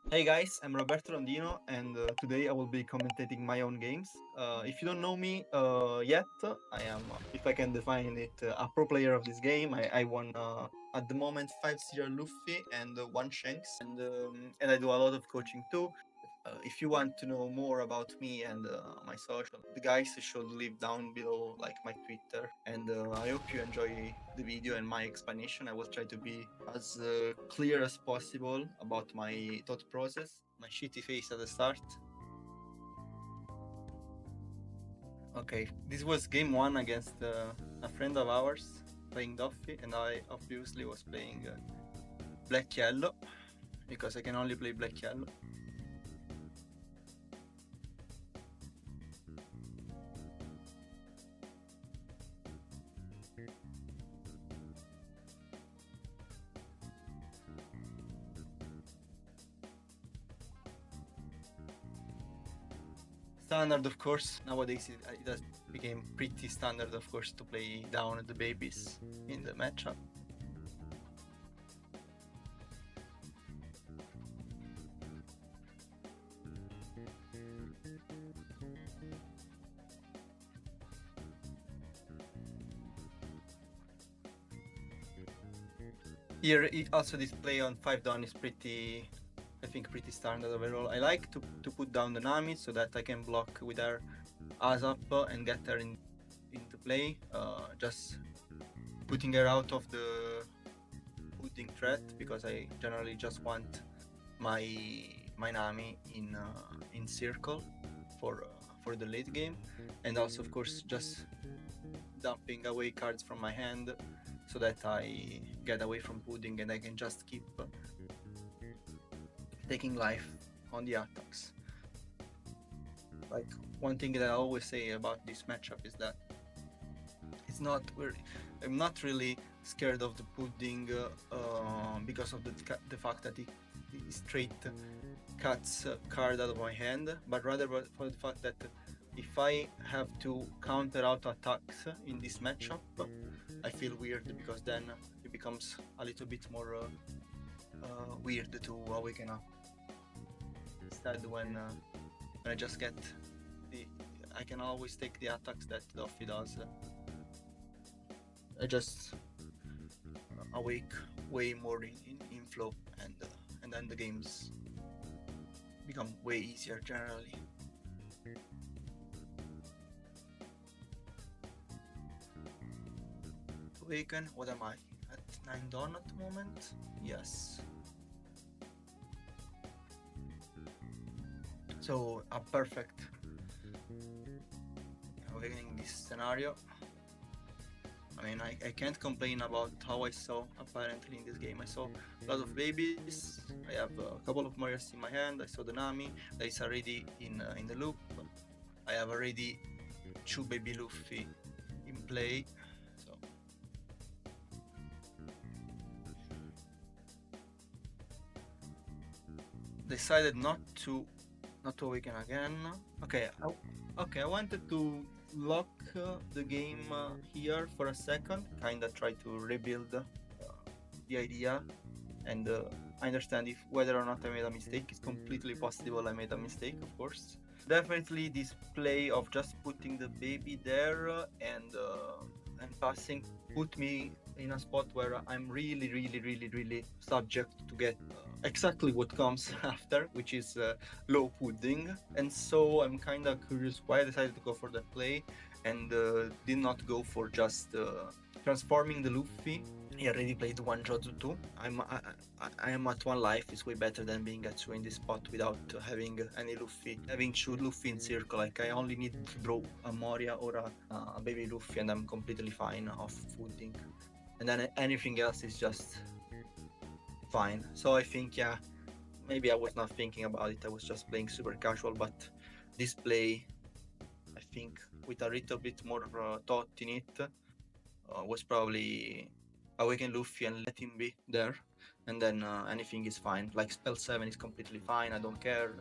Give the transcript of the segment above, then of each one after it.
Hey guys, I'm Roberto Rondino, and today I will be commentating my own games. If you don't know me yet, I am, if I can define it, a pro player of this game. I won at the moment 5-0 Luffy and 1 Shanks, and I do a lot of coaching too. If you want to know more about me and my social, the guys should leave down below, like my Twitter. And I hope you enjoy the video and my explanation. I will try to be as clear as possible about my thought process. My shitty face at the start. Okay, this was game one against a friend of ours playing Duffy, and I obviously was playing black yellow because I can only play black yellow. Standard, of course. Nowadays it has become pretty standard, of course, to play down the babies in the matchup. Here, also this play on 5 down is pretty, I think, pretty standard overall. I like to put down the Nami so that I can block with her as up and get her into play. Just putting her out of the pudding threat because I generally just want my Nami in circle for the late game, and also of course just dumping away cards from my hand so that I get away from pudding and I can just keep taking life on the attacks. Like, one thing that I always say about this matchup is that I'm not really scared of the pudding because of the fact that it straight cuts card out of my hand, but rather for the fact that if I have to counter out attacks in this matchup, I feel weird because then it becomes a little bit more weird to awaken up. Instead, when I just get I can always take the attacks that Luffy does. I just awake way more in flow, and then the games become way easier generally. Awaken, what am I? At 9 dawn at the moment? Yes. So a perfect awakening this scenario. I mean, I can't complain about how I saw apparently in this game. I saw a lot of babies. I have a couple of Marias in my hand. I saw the Nami that is already in the loop. I have already 2 baby Luffy in play. So decided not to awaken again. Okay, I wanted to lock the game here for a second, kinda try to rebuild the idea, and I understand if whether or not I made a mistake. It's completely possible I made a mistake, of course. Definitely this play of just putting the baby there and passing put me in a spot where I'm really subject to get exactly what comes after, which is low pudding. And so I'm kind of curious why I decided to go for that play and did not go for just transforming the Luffy. He already played one Jotsu 2. I am at 1 life. It's way better than being at 2 in this spot without having any Luffy. Having 2 Luffy in circle, like I only need to draw a Moria or a baby Luffy and I'm completely fine off pudding. And then anything else is just fine. So I think, yeah, maybe I was not thinking about it. I was just playing super casual, but this play, I think, with a little bit more thought in it, was probably awaken Luffy and let him be there, and then anything is fine. Like spell 7 is completely fine. I don't care.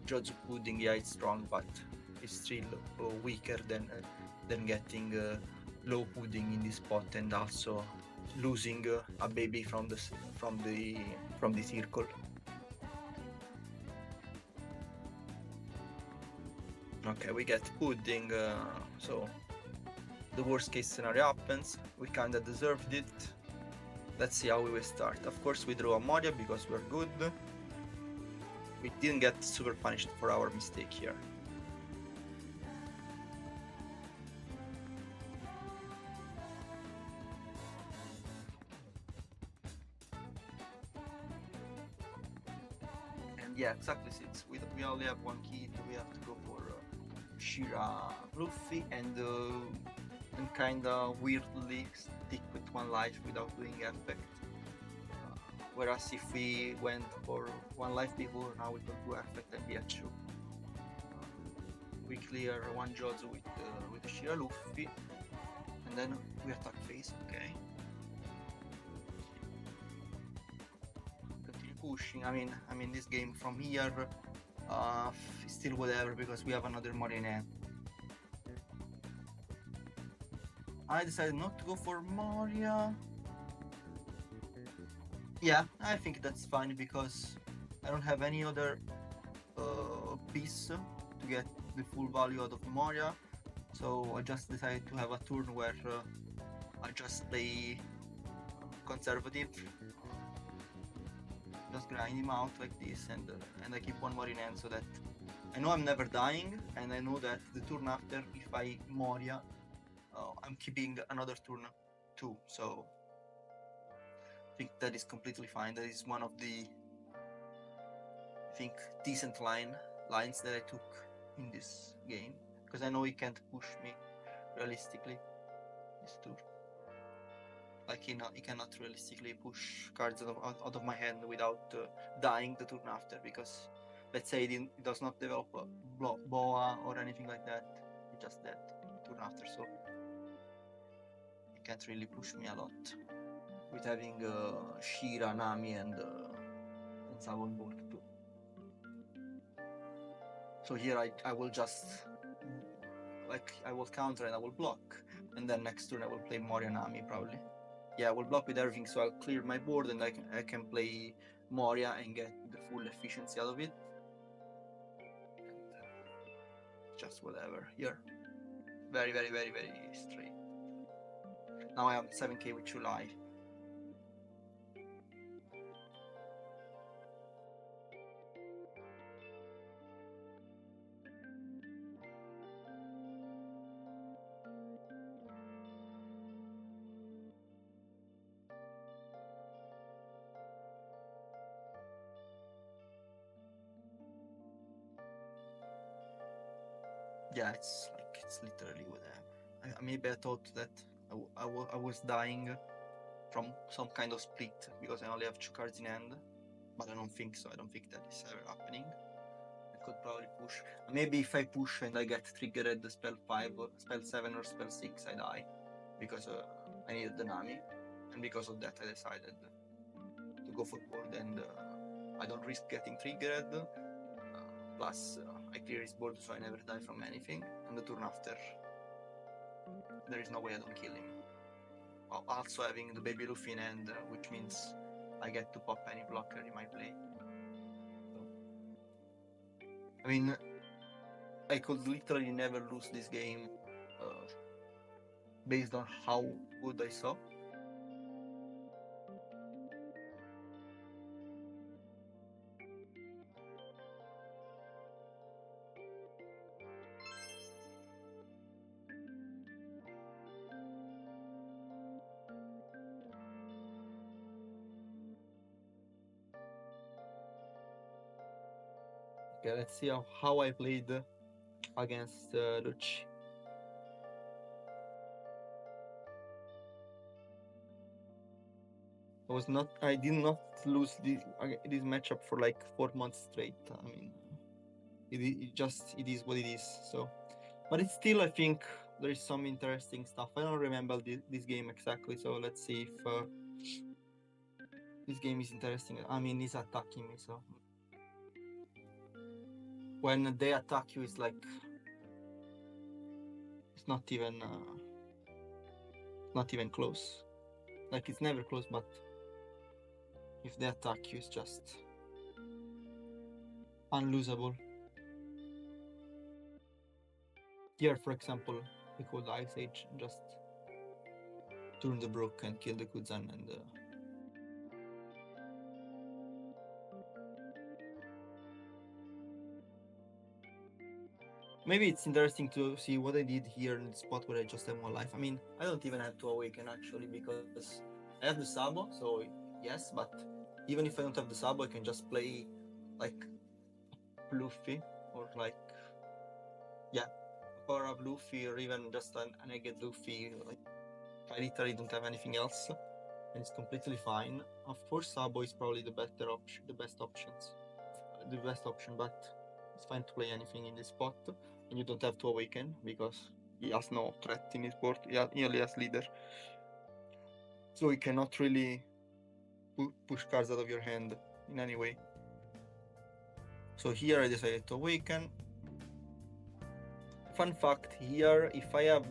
Jotsu pudding, yeah, it's strong, but it's still weaker than getting low pudding in this spot and also losing a baby from the circle. Okay, we get pudding, so the worst case scenario happens. We kinda deserved it. Let's see how we will start. Of course, we draw a Moria because we're good. We didn't get super punished for our mistake here. And yeah, exactly, since we only have one key, we have to go for Shira Luffy and kinda weirdly stick with one life without doing effect. Whereas if we went for one life before, now we can do effect and be a 2. We clear one Jozu with the Shira Luffy, and then we attack face. Okay. Continue pushing. I mean, this game from here, still whatever because we have another Marionette. I decided not to go for Moria. Yeah, I think that's fine because I don't have any other piece to get the full value out of Moria. So I just decided to have a turn where I just play conservative, just grind him out like this, and I keep one more in hand so that I know I'm never dying, and I know that the turn after, if I Moria, I'm keeping another turn too. So I think that is completely fine. That is one of the, I think, decent lines that I took in this game, because I know he can't push me realistically this turn. Like he cannot realistically push cards out of my hand without dying the turn after, because let's say he does not develop a boa or anything like that, he just dead turn after, so he can't really push me a lot with having Shira, Nami, and Savon Bulk too. So here I will just, like, I will counter and I will block, and then next turn I will play Moria Nami probably. Yeah, I will block with everything, so I'll clear my board and I can play Moria and get the full efficiency out of it. And just whatever here. Very, very, very, very straight. Now I am 7k with 2 life. Yeah, it's literally what maybe I thought that I was dying from some kind of split because I only have 2 cards in hand, but I don't think so. I don't think that is ever happening. I could probably push. Maybe if I push and I get triggered spell 5, or spell 7, or spell 6, I die because I needed the Nami, and because of that I decided to go for board, and I don't risk getting triggered. Plus, I clear his board so I never die from anything, and the turn after, there is no way I don't kill him. While also having the baby Luffy in hand, which means I get to pop any blocker in my play. So, I mean, I could literally never lose this game based on how good I saw. Okay, let's see how I played against Lucci. I did not lose this matchup for like 4 months straight. I mean, it is what it is. So, but it's still, I think there is some interesting stuff. I don't remember this game exactly, so let's see if this game is interesting. I mean, he's attacking me, so when they attack you, it's like it's not even close. Like, it's never close, but if they attack you, it's just unlosable. Here, for example, we could Ice Age and just turn the Brook and kill the Kuzan and maybe it's interesting to see what I did here in the spot where I just have one life. I mean, I don't even have to awaken actually because I have the Sabo, so yes, but even if I don't have the Sabo, I can just play like Luffy or like, yeah, or a Luffy or even just an Egged Luffy. Like, I literally don't have anything else, and it's completely fine. Of course, Sabo is probably the better option, the best option, but it's fine to play anything in this spot, and you don't have to awaken because he has no threat in his board. He only has leader, so he cannot really push cards out of your hand in any way. So here I decided to awaken. Fun fact here, if I have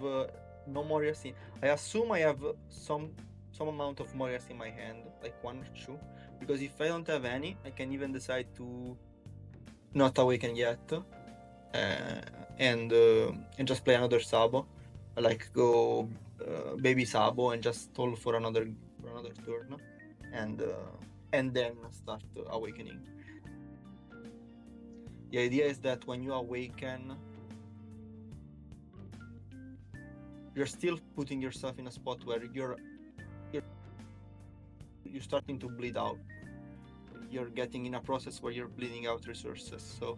no Morias in, I assume I have some amount of Morias in my hand, like 1 or 2, because if I don't have any, I can even decide to not awaken yet, and just play another Sabo, like go baby Sabo and just stall for another turn, and then start awakening. The idea is that when you awaken, you're still putting yourself in a spot where you're starting to bleed out. You're getting in a process where you're bleeding out resources, so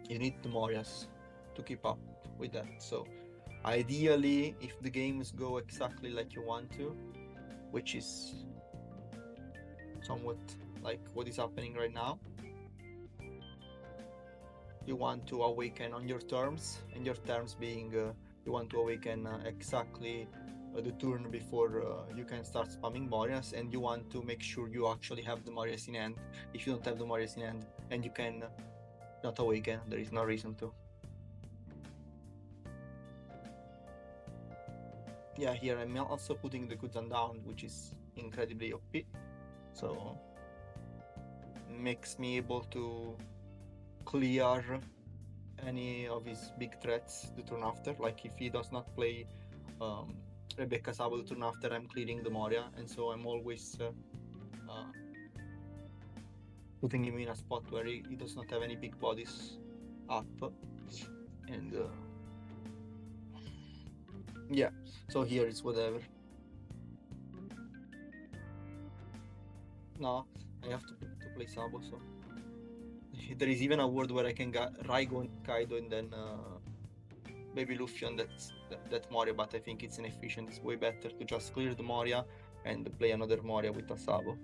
you need the Morias to keep up with that. So ideally, if the games go exactly like you want to, which is somewhat like what is happening right now, you want to awaken on your terms, and your terms being you want to awaken exactly the turn before you can start spamming Morias, and you want to make sure you actually have the Morias in hand. If you don't have the Morias in hand and you can not awaken, there is no reason to. Yeah, here I'm also putting the Kuzan down, which is incredibly OP, so makes me able to clear any of his big threats the turn after. Like if he does not play Rebecca Sabo the turn after, I'm clearing the Moria, and so I'm always putting him in a spot where he does not have any big bodies up, and yeah, so here it's whatever. No, I have to play Sabo, so there is even a world where I can get Raigo, Kaido, and then maybe Luffy on that Moria, but I think it's inefficient. It's way better to just clear the Moria and play another Moria with a Sabo.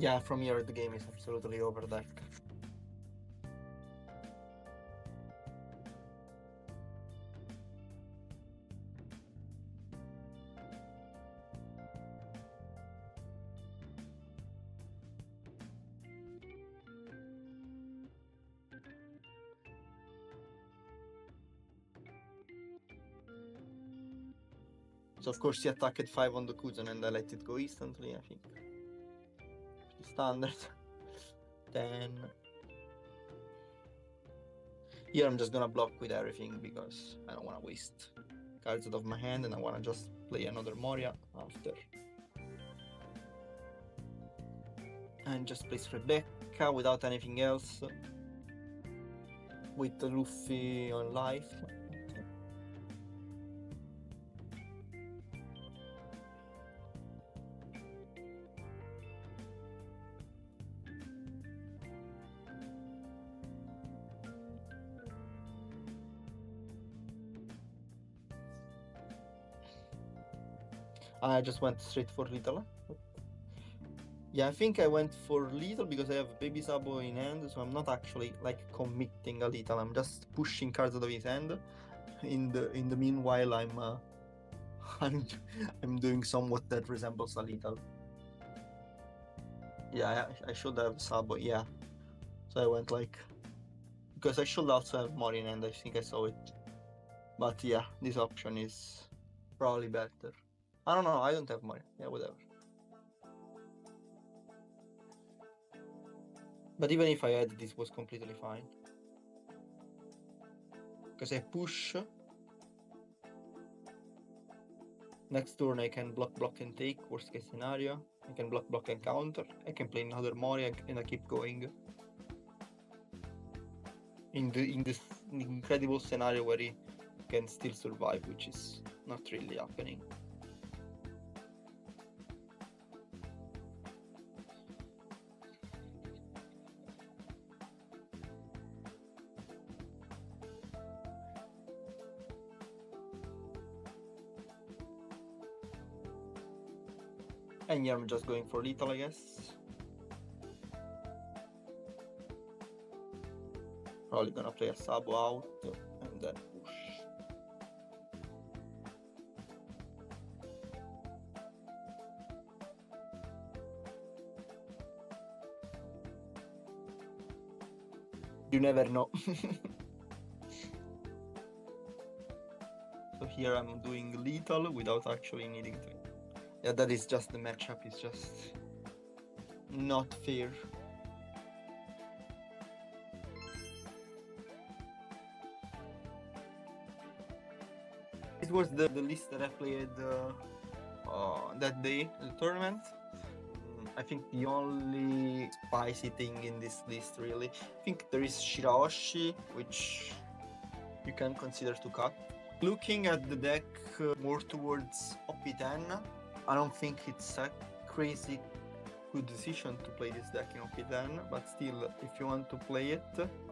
Yeah, from here the game is absolutely over deck. So of course he attacked 5 on the Kuzan and I let it go instantly, I think. Standard. Then here I'm just gonna block with everything because I don't want to waste cards out of my hand, and I want to just play another Moria after. And just place Rebecca without anything else, with the Luffy on life. I just went straight for Little. Yeah, I think I went for Little because I have Baby Sabo in hand, so I'm not actually like committing a Little. I'm just pushing cards out of his hand. in the meanwhile, I'm I'm doing somewhat that resembles a little. Yeah, I should have Sabo. Yeah, so I went like, because I should also have Morin, and I think I saw it. But yeah, this option is probably better. I don't know. I don't have Morin. Yeah, whatever. But even if I had, this was completely fine. Because I push. Next turn I can block, and take, worst case scenario. I can block, and counter. I can play another Mori, and I keep going. In this incredible scenario where he can still survive, which is not really happening. And here I'm just going for lethal, I guess. Probably gonna play a Sabo out and then push. You never know. So here I'm doing lethal without actually needing to. Yeah, that is just the matchup. It's just not fair. It was the list that I played that day, the tournament. I think the only spicy thing in this list, really, I think there is Shiraoshi, which you can consider to cut. Looking at the deck more towards OP10, I don't think it's a crazy good decision to play this deck in OP10, but still, if you want to play it,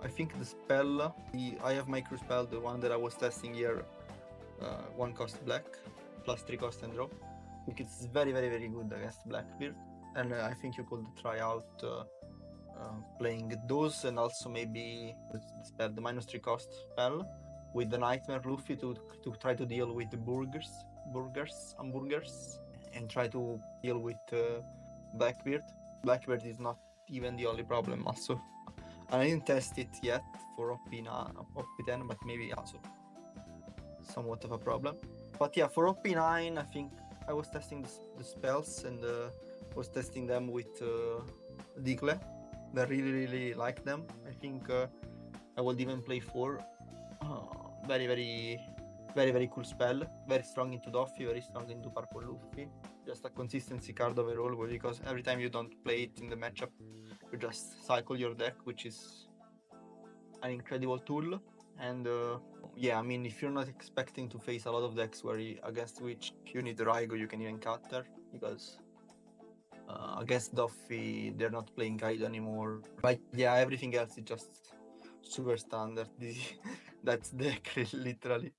I think the spell, I have micro spell, the one that I was testing here, 1 cost black, plus 3 cost and draw. I think it's very, very, very good against Blackbeard, and I think you could try out playing those, and also maybe the spell, the -3 cost spell, with the Nightmare Luffy to try to deal with the hamburgers, and try to deal with Blackbeard. Blackbeard is not even the only problem also. I didn't test it yet for OP10, but maybe also somewhat of a problem. But yeah, for OP9, I think I was testing the spells, and was testing them with Digle. I really, really like them. I think I would even play 4. Very, very, very, very cool spell. Very strong into Duffy, very strong into Purple Luffy. Just a consistency card overall, because every time you don't play it in the matchup, you just cycle your deck, which is an incredible tool. And yeah, I mean, if you're not expecting to face a lot of decks against which you need Raigo, you can even cutter, because against Duffy, they're not playing Kaido anymore. But yeah, everything else is just super standard. That's deck, literally.